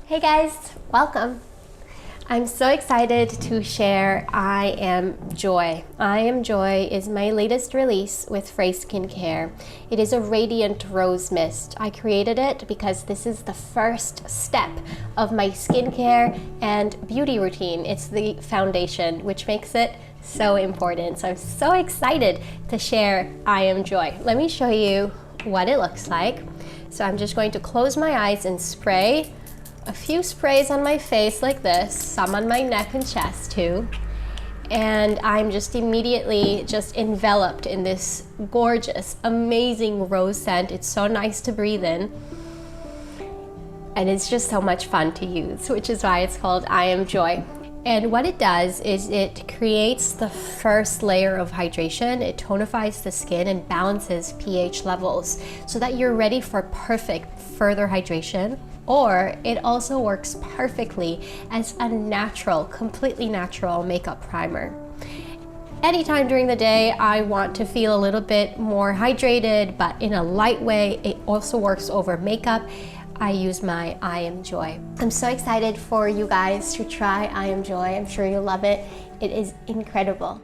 Hey guys, welcome. I'm so excited to share I Am Joy. I Am Joy is my latest release with Frey Skincare. It is a radiant rose mist. I created it because this is the first step of my skincare and beauty routine. It's the foundation, which makes it so important. So I'm so excited to share I Am Joy. Let me show you what it looks like. So I'm just going to close my eyes and spray a few sprays on my face like this, some on my neck and chest too. And I'm just immediately just enveloped in this gorgeous, amazing rose scent. It's so nice to breathe in. And it's just so much fun to use, which is why it's called I Am Joy. And what it does is it creates the first layer of hydration. It tonifies the skin and balances pH levels so that you're ready for perfect further hydration. Or it also works perfectly as a natural, completely natural makeup primer. Anytime during the day I want to feel a little bit more hydrated, but in a light way. It also works over makeup. I use my I Am Joy. I'm so excited for you guys to try I Am Joy. I'm sure you'll love it. It is incredible.